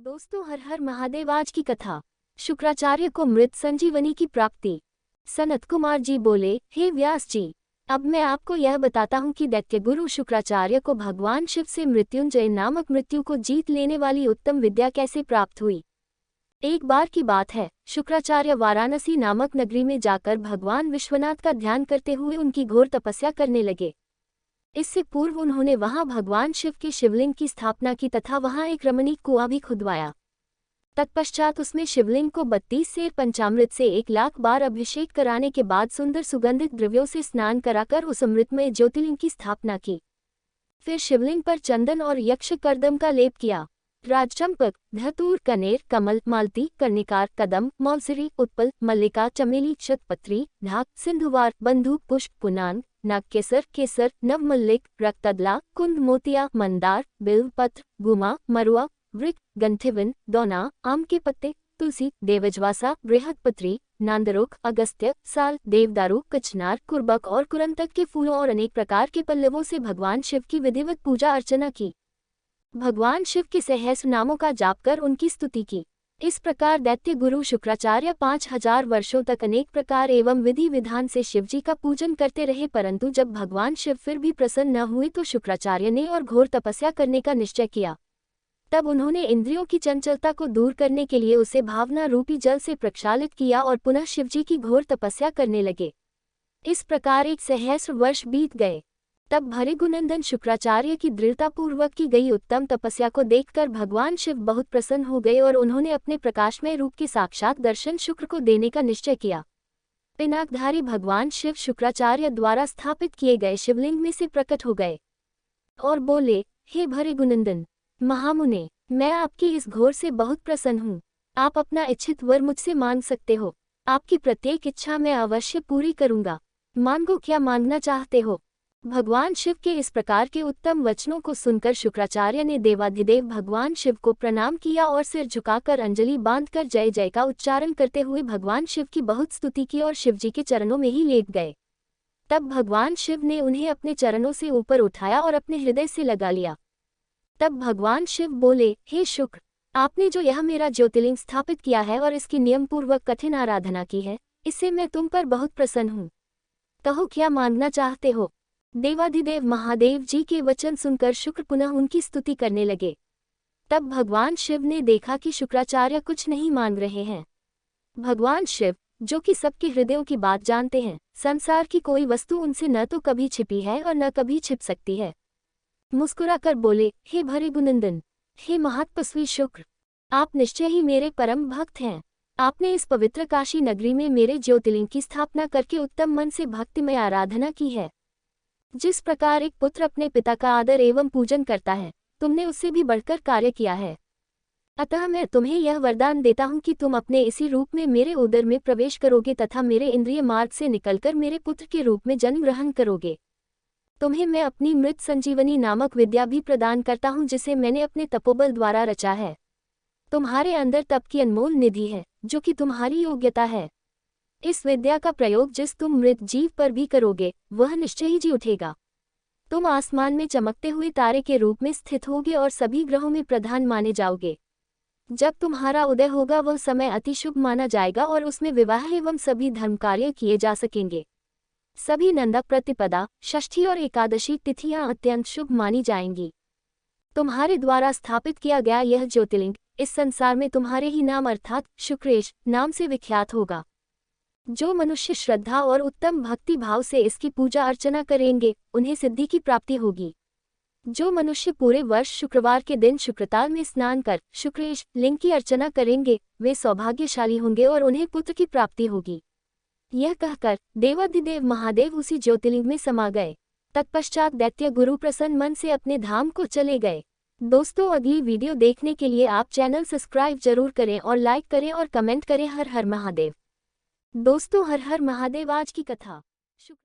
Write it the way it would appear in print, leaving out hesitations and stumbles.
दोस्तों, हर हर महादेव। आज की कथा। शुक्राचार्य को मृत संजीवनी की प्राप्ति। सनत कुमार जी बोले, हे व्यास जी, अब मैं आपको यह बताता हूँ कि दैत्य गुरु शुक्राचार्य को भगवान शिव से मृत्युंजय नामक मृत्यु को जीत लेने वाली उत्तम विद्या कैसे प्राप्त हुई। एक बार की बात है, शुक्राचार्य वाराणसी नामक नगरी में जाकर भगवान विश्वनाथ का ध्यान करते हुए उनकी घोर तपस्या करने लगे। इससे पूर्व उन्होंने वहां भगवान शिव के शिवलिंग की स्थापना की तथा वहां एक रमणीक कुआं भी खुदवाया। तत्पश्चात उसमें शिवलिंग को 32 सेर पंचामृत से 1,00,000 बार अभिषेक कराने के बाद सुंदर सुगंधित द्रव्यों से स्नान कराकर उस अमृतमय ज्योतिर्लिंग की स्थापना की। फिर शिवलिंग पर चंदन और यक्ष कर्दम का लेप किया। राजचंपक, धतूर, कनेर, कमल, मालती, कर्णिकार, कदम, मौलसिरी, उत्पल, मल्लिका, चमेली, शतपत्री, ढाक, सिंधुवार, बंधु, पुष्प, पुनान, नागकेसर, केसर, नवमल्लिक, रक्तदला, कुंद, मोतिया, मंदार, बिल्वपत्र, गुमा, मरुआ, वृक, गंठिवन, दौना, आम के पत्ते, तुलसी, देवजवासा, बृहदपत्री, नांदरुख, अगस्त्य, साल, देवदारू, कचनार, कुर्बक और कुरंतक के फूलों और अनेक प्रकार के पल्लवों से भगवान शिव की विधिवत पूजा अर्चना की। भगवान शिव के सहस्र नामों का जाप कर उनकी स्तुति की। इस प्रकार दैत्य गुरु शुक्राचार्य 5000 वर्षों तक अनेक प्रकार एवं विधि विधान से शिवजी का पूजन करते रहे, परंतु जब भगवान शिव फिर भी प्रसन्न न हुए तो शुक्राचार्य ने और घोर तपस्या करने का निश्चय किया। तब उन्होंने इंद्रियों की चंचलता को दूर करने के लिए उसे भावना रूपी जल से प्रक्षालित किया और पुनः शिवजी की घोर तपस्या करने लगे। इस प्रकार 1 सहस्र वर्ष बीत गए। तब भृगुनंदन शुक्राचार्य की दृढ़तापूर्वक की गई उत्तम तपस्या को देखकर भगवान शिव बहुत प्रसन्न हो गए और उन्होंने अपने प्रकाशमय रूप के साक्षात दर्शन शुक्र को देने का निश्चय किया। पिनाकधारी भगवान शिव शुक्राचार्य द्वारा स्थापित किए गए शिवलिंग में से प्रकट हो गए और बोले, हे भृगुनंदन महामुने, मैं आपकी इस घोर से बहुत प्रसन्न हूँ। आप अपना इच्छित वर मुझसे मांग सकते हो। आपकी प्रत्येक इच्छा मैं अवश्य पूरी करूँगा। मांगो, क्या मांगना चाहते हो। भगवान शिव के इस प्रकार के उत्तम वचनों को सुनकर शुक्राचार्य ने देवाधिदेव भगवान शिव को प्रणाम किया और सिर झुकाकर अंजलि बांधकर जय जय का उच्चारण करते हुए भगवान शिव की बहुत स्तुति की और शिवजी के चरणों में ही लेट गए। तब भगवान शिव ने उन्हें अपने चरणों से ऊपर उठाया और अपने हृदय से लगा लिया। तब भगवान शिव बोले, हे शुक्र, आपने जो यह मेरा ज्योतिर्लिंग स्थापित किया है और इसकी नियमपूर्वक कठिन आराधना की है, इससे मैं तुम पर बहुत प्रसन्न हूँ। कहो, क्या मांगना चाहते हो। देवाधिदेव महादेव जी के वचन सुनकर शुक्र पुनः उनकी स्तुति करने लगे। तब भगवान शिव ने देखा कि शुक्राचार्य कुछ नहीं मांग रहे हैं। भगवान शिव, जो कि सबके हृदयों की बात जानते हैं, संसार की कोई वस्तु उनसे न तो कभी छिपी है और न कभी छिप सकती है, मुस्कुराकर बोले, हे भृगुनंदन, हे महातपस्वी शुक्र, आप निश्चय ही मेरे परम भक्त हैं। आपने इस पवित्र काशी नगरी में मेरे ज्योतिर्लिंग की स्थापना करके उत्तम मन से भक्तिमय आराधना की है। जिस प्रकार एक पुत्र अपने पिता का आदर एवं पूजन करता है, तुमने उससे भी बढ़कर कार्य किया है। अतः मैं तुम्हें यह वरदान देता हूँ कि तुम अपने इसी रूप में मेरे उदर में प्रवेश करोगे तथा मेरे इंद्रिय मार्ग से निकलकर मेरे पुत्र के रूप में जन्म ग्रहण करोगे। तुम्हें मैं अपनी मृत संजीवनी नामक विद्या भी प्रदान करता हूँ, जिसे मैंने अपने तपोबल द्वारा रचा है। तुम्हारे अंदर तप की अनमोल निधि है, जो कि तुम्हारी योग्यता है। इस विद्या का प्रयोग जिस तुम मृत जीव पर भी करोगे, वह निश्चय ही जी उठेगा। तुम आसमान में चमकते हुए तारे के रूप में स्थित होगे और सभी ग्रहों में प्रधान माने जाओगे। जब तुम्हारा उदय होगा वह समय अति शुभ माना जाएगा और उसमें विवाह एवं सभी धर्म कार्य किए जा सकेंगे। सभी नंदा, प्रतिपदा, षष्ठी और एकादशी तिथियां अत्यंत शुभ मानी जाएंगी। तुम्हारे द्वारा स्थापित किया गया यह ज्योतिर्लिंग इस संसार में तुम्हारे ही नाम अर्थात शुक्रेश नाम से विख्यात होगा। जो मनुष्य श्रद्धा और उत्तम भक्ति भाव से इसकी पूजा अर्चना करेंगे, उन्हें सिद्धि की प्राप्ति होगी। जो मनुष्य पूरे वर्ष शुक्रवार के दिन शुक्रताल में स्नान कर शुक्रेश लिंग की अर्चना करेंगे, वे सौभाग्यशाली होंगे और उन्हें पुत्र की प्राप्ति होगी। यह कहकर देवाधिदेव महादेव उसी ज्योतिर्लिंग में समा गए। तत्पश्चात दैत्य गुरु प्रसन्न मन से अपने धाम को चले गए। दोस्तों, अगली वीडियो देखने के लिए आप चैनल सब्सक्राइब जरूर करें और लाइक करें और कमेंट करें। हर हर महादेव। दोस्तों, हर हर महादेव। आज की कथा।